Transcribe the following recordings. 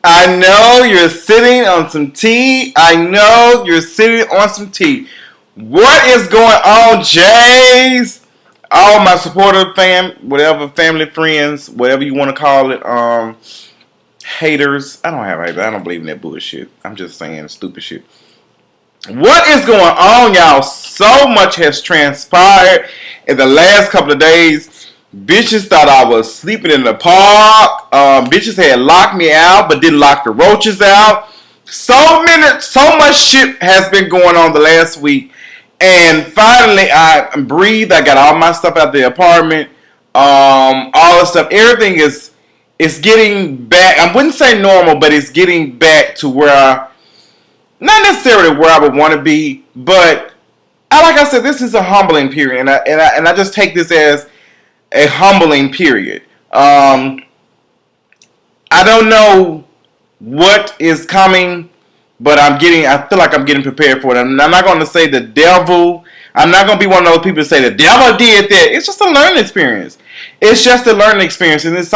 I know you're sitting on some tea. I know you're sitting on some tea. What is going on, Jays? All my supporter whatever, family, friends, whatever you want to call it, haters. I don't believe in that bullshit. I'm just saying stupid shit. What is going on, y'all? So much has transpired in the last couple of days. Bitches thought I was sleeping in the park. Bitches had locked me out, but didn't lock the roaches out. So much shit has been going on the last week. And finally, I breathed. I got all my stuff out of the apartment. All the stuff. Everything is getting back. I wouldn't say normal, but it's getting back to where not necessarily where I would want to be, but like I said, this is a humbling period, and I just take this as a humbling period. I don't know what is coming, but I feel like I'm getting prepared for it. I'm not going to say the devil. I'm not going to be one of those people that say the devil did that. It's just a learning experience. It's just a learning experience, and it's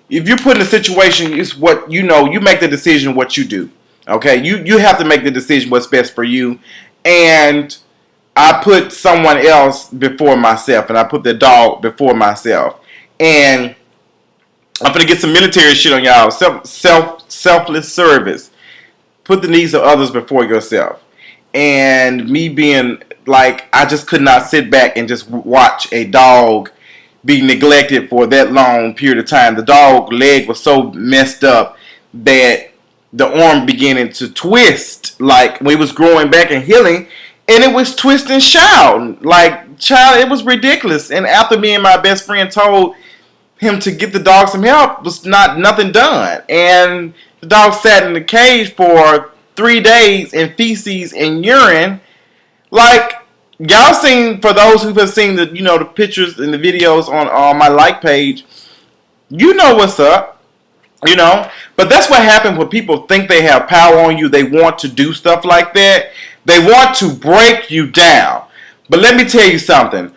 if you're put in a situation, it's what you know. You make the decision what you do. Okay, you have to make the decision what's best for you, and I put someone else before myself, and I put the dog before myself, and I'm gonna get some military shit on y'all. Selfless service. Put the needs of others before yourself, and me being like, I just could not sit back and just watch a dog be neglected for that long period of time. The dog leg was so messed up that the arm beginning to twist, like when it was growing back and healing, and it was twisting shout. Like, child, it was ridiculous. And after me and my best friend told him to get the dog some help, was nothing done. And the dog sat in the cage for 3 days in feces and urine. Like, y'all seen, for those who have seen the pictures and the videos on my like page, you know what's up. But that's what happens when people think they have power on you. They want to do stuff like that. They want to break you down. But let me tell you something.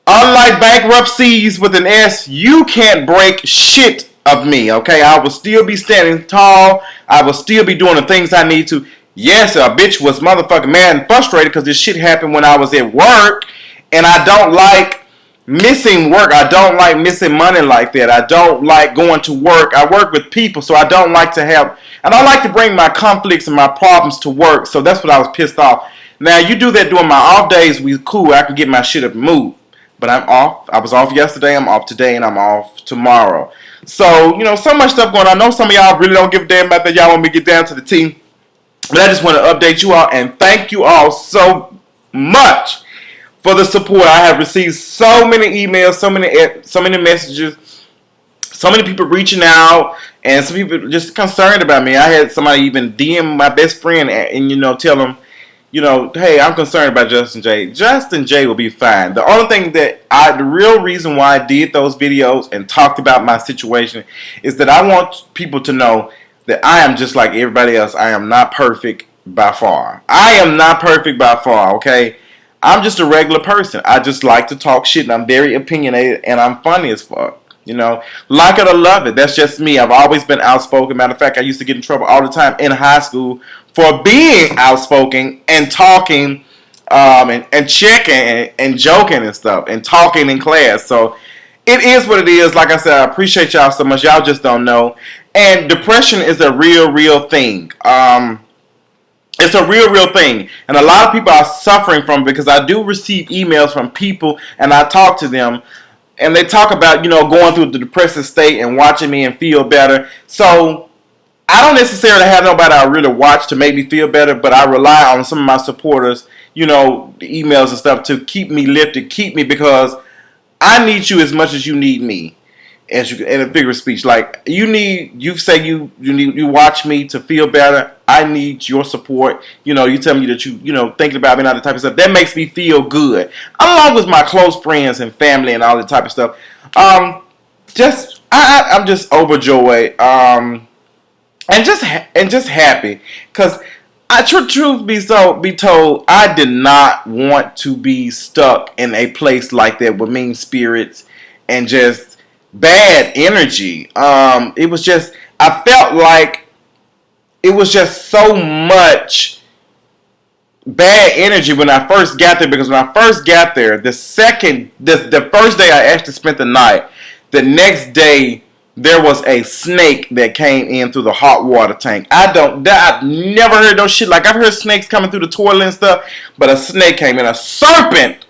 Unlike bankruptcies with an S, you can't break shit of me, okay? I will still be standing tall. I will still be doing the things I need to. Yes, a bitch was motherfucking mad and frustrated because this shit happened when I was at work. And I don't like missing work. I don't like missing money like that. I don't like going to work. I work with people, so I don't like to bring my conflicts and my problems to work. So that's what I was pissed off. Now, you do that during my off days, we cool. I can get my shit up and move. But I'm off. I was off yesterday, I'm off today, and I'm off tomorrow. So, so much stuff going on. I know some of y'all really don't give a damn about that. Y'all want me to get down to the team. But I just want to update you all and thank you all so much for the support. I have received so many emails, so many messages, so many people reaching out, and some people just concerned about me. I had somebody even DM my best friend and tell him, hey, I'm concerned about Justin J. Justin J will be fine. The only thing the real reason why I did those videos and talked about my situation is that I want people to know that I am just like everybody else. I am not perfect by far. I am not perfect by far, okay? I'm just a regular person. I just like to talk shit, and I'm very opinionated, and I'm funny as fuck. Like it or love it. That's just me. I've always been outspoken. Matter of fact, I used to get in trouble all the time in high school for being outspoken and talking, and checking and joking and stuff and talking in class. So it is what it is. Like I said, I appreciate y'all so much. Y'all just don't know. And depression is a real thing. It's a real thing. And a lot of people are suffering from it because I do receive emails from people and I talk to them and they talk about, going through the depressive state and watching me and feel better. So I don't necessarily have nobody I really watch to make me feel better, but I rely on some of my supporters, the emails and stuff to keep me lifted, keep me, because I need you as much as you need me. As you in a figure of speech, like you say you watch me to feel better. I need your support. You tell me that you thinking about me and all that type of stuff. That makes me feel good, along with my close friends and family and all that type of stuff. I'm just overjoyed, and just happy because truth be told, I did not want to be stuck in a place like that with mean spirits and just bad energy. It was just, I felt like it was just so much bad energy when I first got there, because when I first got there, the first day I actually spent the night, the next day there was a snake that came in through the hot water tank. I've never heard no shit. Like, I've heard snakes coming through the toilet and stuff, but a snake came in, a serpent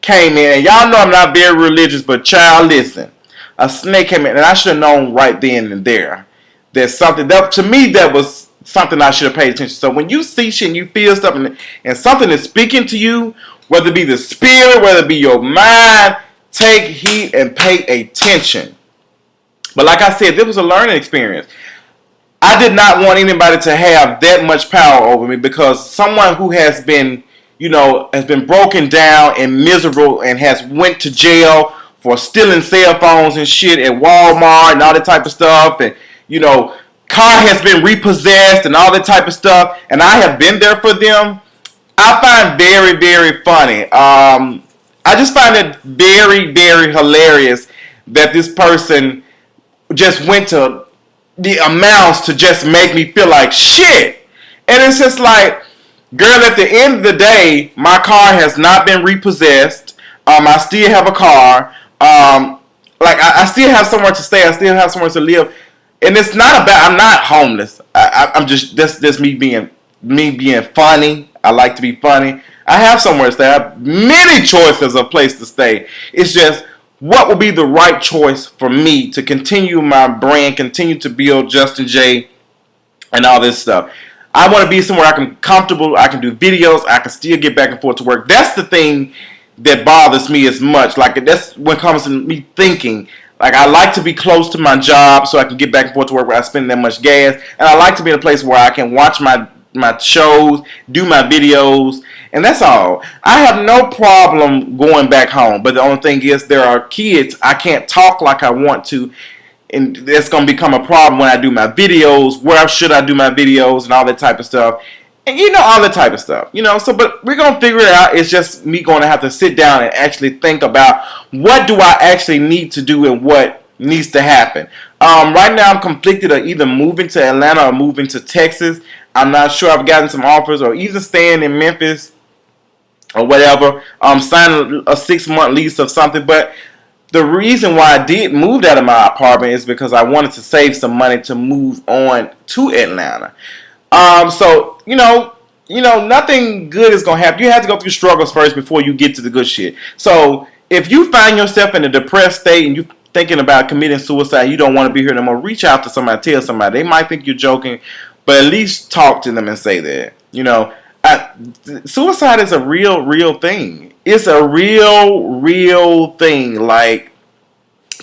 came in, and y'all know I'm not very religious, but child, listen, a snake came in, and I should have known right then and there. There's something that, to me, that was something I should have paid attention. So when you see shit and you feel something and something is speaking to you, whether it be the spirit, whether it be your mind, take heed and pay attention. But like I said, this was a learning experience. I did not want anybody to have that much power over me, because someone who has been, has been broken down and miserable and has went to jail for stealing cell phones and shit at Walmart and all that type of stuff, and car has been repossessed and all that type of stuff, and I have been there for them. I find very, very funny. I just find it very, very hilarious that this person just went to the amounts to just make me feel like shit. And it's just like, girl, at the end of the day, my car has not been repossessed. I still have a car. I still have somewhere to stay. I still have somewhere to live. And it's not about, I'm not homeless. I'm just, that's me being funny. I like to be funny. I have somewhere to stay. I have many choices of place to stay. It's just, what would be the right choice for me to continue my brand, continue to build Justin J and all this stuff. I want to be somewhere I can comfortable, I can do videos, I can still get back and forth to work. That's the thing that bothers me as much. Like, that's when it comes to me thinking. Like, I like to be close to my job so I can get back and forth to work where I spend that much gas. And I like to be in a place where I can watch my shows, do my videos, and that's all. I have no problem going back home, but the only thing is, there are kids. I can't talk like I want to, and that's going to become a problem when I do my videos. Where should I do my videos and all that type of stuff, and all that type of stuff, so, but we're going to figure it out. It's just me going to have to sit down and actually think about, what do I actually need to do and what needs to happen. Right now I'm conflicted of either moving to Atlanta or moving to Texas. I'm not sure. I've gotten some offers, or either staying in Memphis or whatever. Signing a 6-month lease of something. But the reason why I did move out of my apartment is because I wanted to save some money to move on to Atlanta. So nothing good is gonna happen. You have to go through struggles first before you get to the good shit. So if you find yourself in a depressed state and you thinking about committing suicide, you don't want to be here no more, reach out to somebody, tell somebody. They might think you're joking, but at least talk to them and say that. Suicide is a real thing. It's a real thing. Like,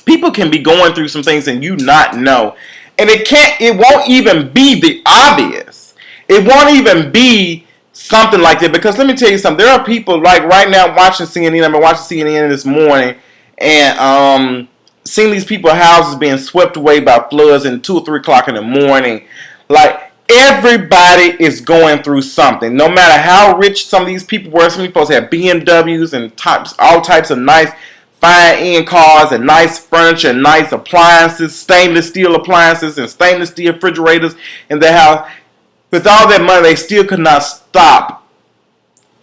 people can be going through some things and you not know. And it won't even be the obvious. It won't even be something like that. Because let me tell you something. There are people, like right now, watching CNN. I've been watching CNN this morning, and seeing these people's houses being swept away by floods at 2 or 3 o'clock in the morning. Like, everybody is going through something. No matter how rich some of these people were. Some of these folks have BMWs and all types of nice fine-end cars and nice furniture and nice appliances, stainless steel appliances and stainless steel refrigerators in their house. With all that money, they still could not stop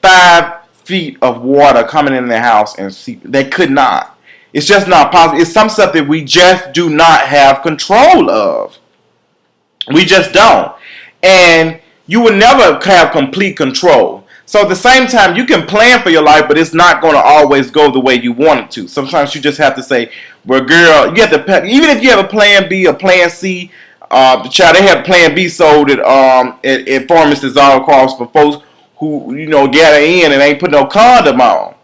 5 feet of water coming in their house, and they could not. It's just not possible. It's some stuff that we just do not have control of. We just don't. And you will never have complete control. So at the same time, you can plan for your life, but it's not going to always go the way you want it to. Sometimes you just have to say, well, girl, you have to, even if you have a plan B, a plan C, they have plan B sold at pharmacies all across for folks who, gather in and ain't put no condom on,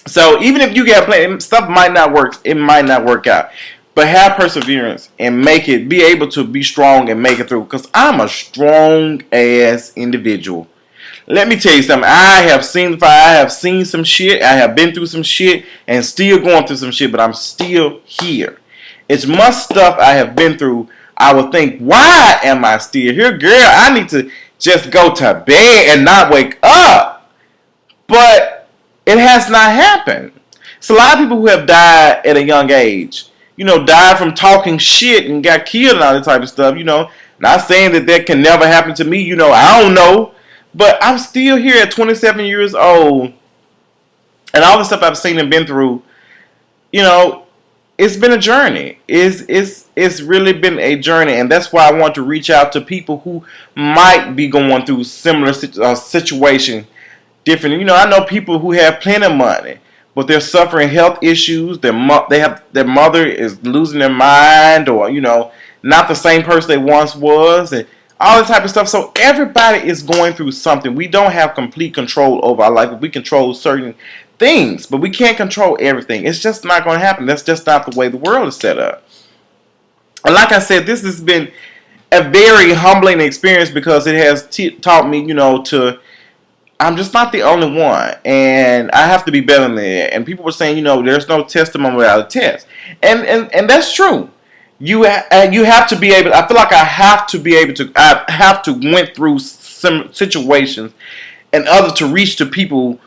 So even if you get a plan, stuff might not work. It might not work out. But have perseverance and be able to be strong and make it through. Because I'm a strong ass individual. Let me tell you something. I have seen some shit. I have been through some shit and still going through some shit. But I'm still here. It's much stuff I have been through. I would think, why am I still here? Girl, I need to just go to bed and not wake up. But it has not happened. It's a lot of people who have died at a young age. died from talking shit and got killed and all that type of stuff. Not saying that can never happen to me. I don't know, but I'm still here at 27 years old, and all the stuff I've seen and been through. You know, it's been a journey. It's really been a journey, and that's why I want to reach out to people who might be going through similar situation, different. I know people who have plenty of money, but they're suffering health issues. Their mother is losing their mind, or not the same person they once was, and all that type of stuff. So everybody is going through something. We don't have complete control over our life. We control certain things, but we can't control everything. It's just not going to happen. That's just not the way the world is set up. And like I said, this has been a very humbling experience because it has taught me, to I'm just not the only one, and I have to be better than that. And people were saying, there's no testimony without a test, and that's true. You have to be able. I feel like I have to be able to. I have to went through some situations, and others to reach to people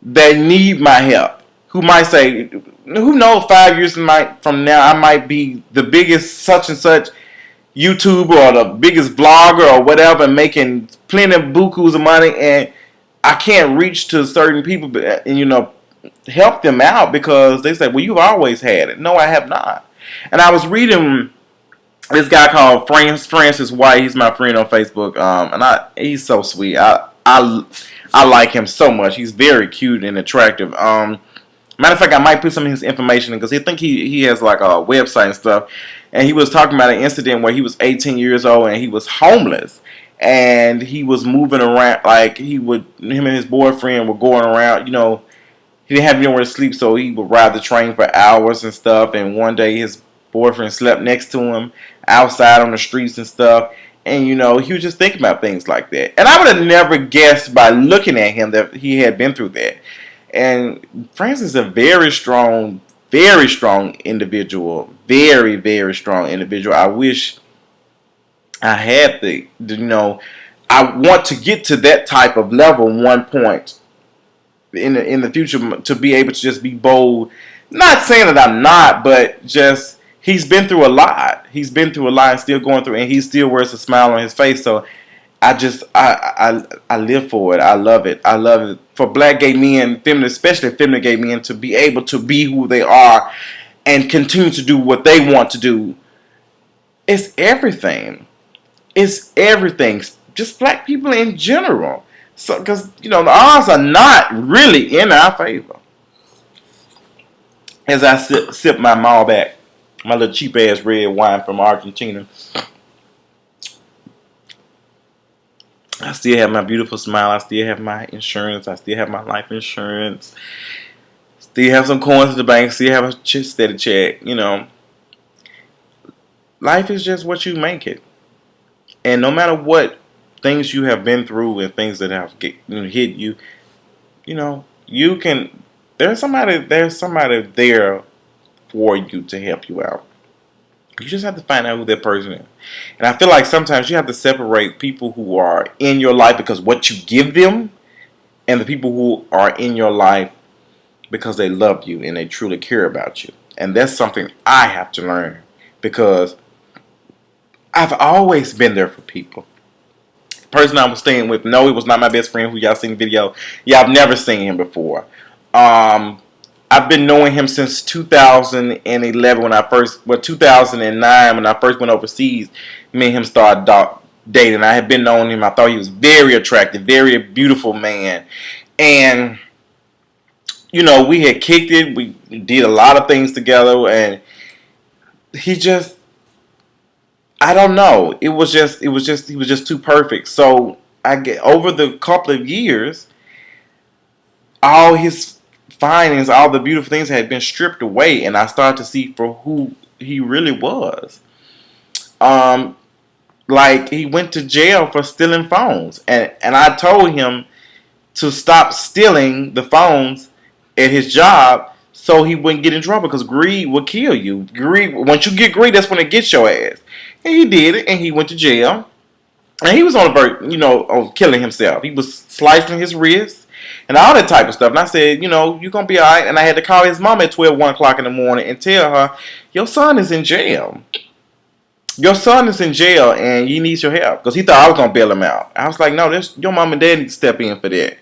that need my help. Who might say, who knows, 5 years from now, I might be the biggest such and such YouTuber or the biggest vlogger or whatever, making plenty of bukus of money, and I can't reach to certain people and help them out because they say, well, you've always had it. No, I have not. And I was reading this guy called Francis White. He's my friend on Facebook, and he's so sweet. I like him so much. He's very cute and attractive. Matter of fact, I might put some of his information in because I think he has like a website and stuff. And he was talking about an incident where he was 18 years old and he was homeless. And he was moving around, like him and his boyfriend were going around, he didn't have anywhere to sleep, so he would ride the train for hours and stuff. And one day his boyfriend slept next to him outside on the streets and stuff. And, he was just thinking about things like that. And I would have never guessed by looking at him that he had been through that. And Francis is a very strong individual. Very, very strong individual. I wish I had I want to get to that type of level one point in the future to be able to just be bold. Not saying that I'm not, but just he's been through a lot. He's been through a lot and still going through, and he still wears a smile on his face. So I live for it. I love it. I love it for black gay men, especially feminine gay men, to be able to be who they are and continue to do what they want to do. It's everything. It's everything. Just black people in general. So, because the odds are not really in our favor. As I sip my Malbec, my little cheap ass red wine from Argentina, I still have my beautiful smile. I still have my insurance. I still have my life insurance. Still have some coins in the bank. Still have a steady check. Life is just what you make it. And no matter what things you have been through and things that have hit you, you can. There's somebody there for you to help you out. You just have to find out who that person is. And I feel like sometimes you have to separate people who are in your life because what you give them, and the people who are in your life because they love you and they truly care about you. And that's something I have to learn because I've always been there for people. The person I was staying with, no, he was not my best friend who y'all seen the video. Yeah, I've never seen him before. I've been knowing him since 2011 when 2009 when I first went overseas. Me and him started dating. I had been knowing him. I thought he was very attractive, very beautiful man. And, we had kicked it. We did a lot of things together. And he just, I don't know. He was just too perfect. So over the couple of years, all his findings, all the beautiful things had been stripped away, and I started to see for who he really was. Like he went to jail for stealing phones, and I told him to stop stealing the phones at his job so he wouldn't get in trouble because greed will kill you. Greed, once you get greed, that's when it gets your ass. And he did it, and he went to jail, and he was on the verge, of killing himself. He was slicing his wrist. and all that type of stuff. And I said, you're going to be all right. And I had to call his mom at 1 o'clock in the morning and tell her, your son is in jail. Your son is in jail and he needs your help. Because he thought I was going to bail him out. I was like, no, your mom and dad need to step in for that.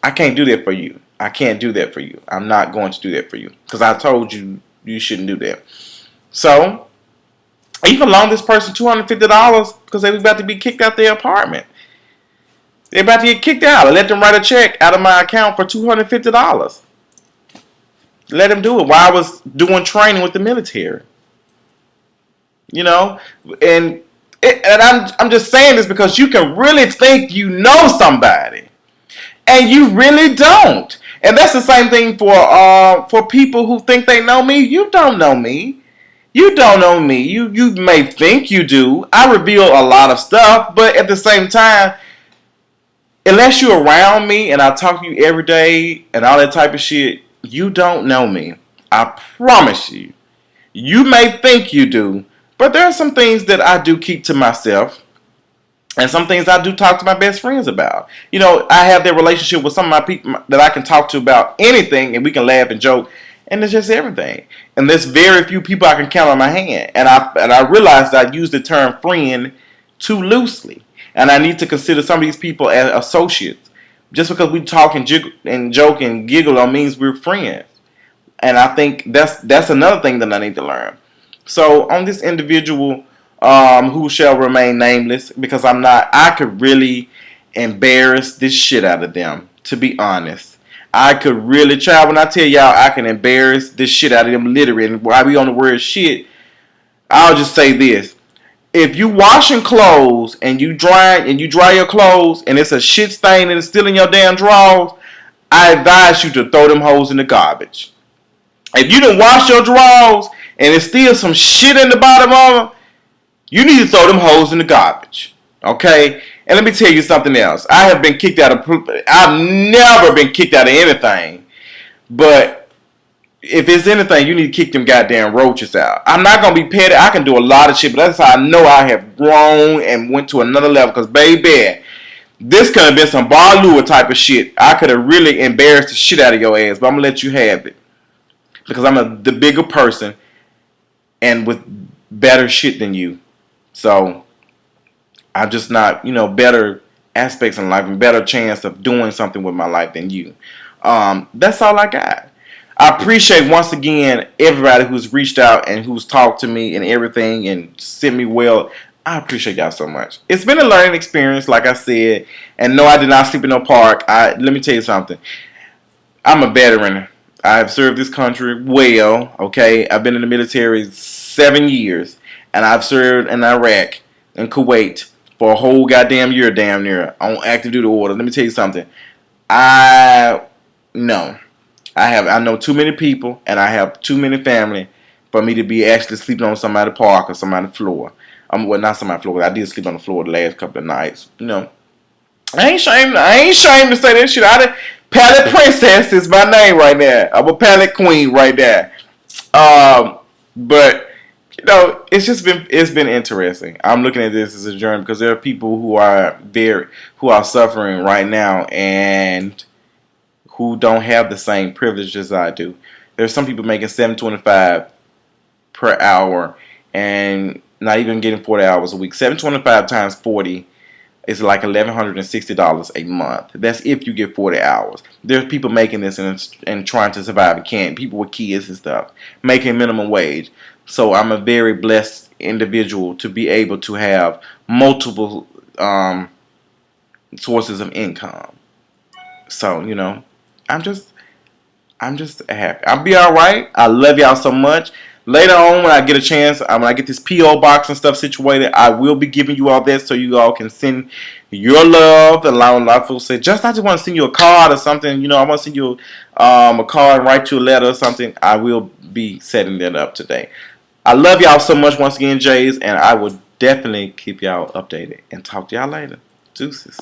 I can't do that for you. I can't do that for you. I'm not going to do that for you. Because I told you you shouldn't do that. So, I even loaned this person $250 because they was about to be kicked out their apartment. They're about to get kicked out. I let them write a check out of my account for $250. Let them do it while I was doing training with the military. And I'm just saying this because you can really think you know somebody, and you really don't. And that's the same thing for people who think they know me. You don't know me. You don't know me. You may think you do. I reveal a lot of stuff, but at the same time, unless you're around me and I talk to you every day and all that type of shit, you don't know me. I promise you. You may think you do, but there are some things that I do keep to myself. And some things I do talk to my best friends about. I have that relationship with some of my people that I can talk to about anything, and we can laugh and joke, and it's just everything. And there's very few people I can count on my hand. And I realized I use the term friend too loosely, and I need to consider some of these people as associates. Just because we talk and joke and giggle don't means we're friends. And I think that's another thing that I need to learn. So on this individual, who shall remain nameless, because I could really embarrass this shit out of them, to be honest. I could really try. When I tell y'all I can embarrass this shit out of them literally, and while we on the word shit, I'll just say this. If you washing clothes and you dry your clothes and it's a shit stain and it's still in your damn drawers, I advise you to throw them hoes in the garbage. If you done wash your drawers and there's still some shit in the bottom of them, you need to throw them hoes in the garbage. Okay? And let me tell you something else. I've never been kicked out of anything. But if it's anything, you need to kick them goddamn roaches out. I'm not going to be petty. I can do a lot of shit, but that's how I know I have grown and went to another level. Because, baby, this could have been some Barlua type of shit. I could have really embarrassed the shit out of your ass, but I'm going to let you have it. Because I'm the bigger person and with better shit than you. So, I'm just not, better aspects in life and better chance of doing something with my life than you. That's all I got. I appreciate, once again, everybody who's reached out and who's talked to me and everything and sent me well. I appreciate y'all so much. It's been a learning experience, like I said. And no, I did not sleep in no park. Let me tell you something. I'm a veteran. I've served this country well, okay? I've been in the military 7 years. And I've served in Iraq and Kuwait for a whole goddamn year, damn near, on active duty order. Let me tell you something. I know too many people, and I have too many family for me to be actually sleeping on somebody's park or somebody's floor. Well, not somebody's floor. I did sleep on the floor the last couple of nights. I ain't ashamed to say that shit. Palette Princess is my name right now. I'm a palette queen right there. But it's been interesting. I'm looking at this as a journey because there are people who are suffering right now and who don't have the same privileges I do. There's some people making $7.25 per hour and not even getting 40 hours a week. $7.25 times 40 is like $1,160 a month. That's if you get 40 hours. There's people making this and trying to survive and can't. People with kids and stuff making minimum wage. So I'm a very blessed individual to be able to have multiple sources of income. So, I'm just happy. I'll be alright. I love y'all so much. Later on, when I get a chance, when I get this P.O. box and stuff situated, I will be giving you all that so you all can send your love. And a lot of folks say, I just want to send you a card or something. I want to send you a card, write you a letter or something. I will be setting that up today. I love y'all so much once again, Jays, and I will definitely keep y'all updated and talk to y'all later. Deuces.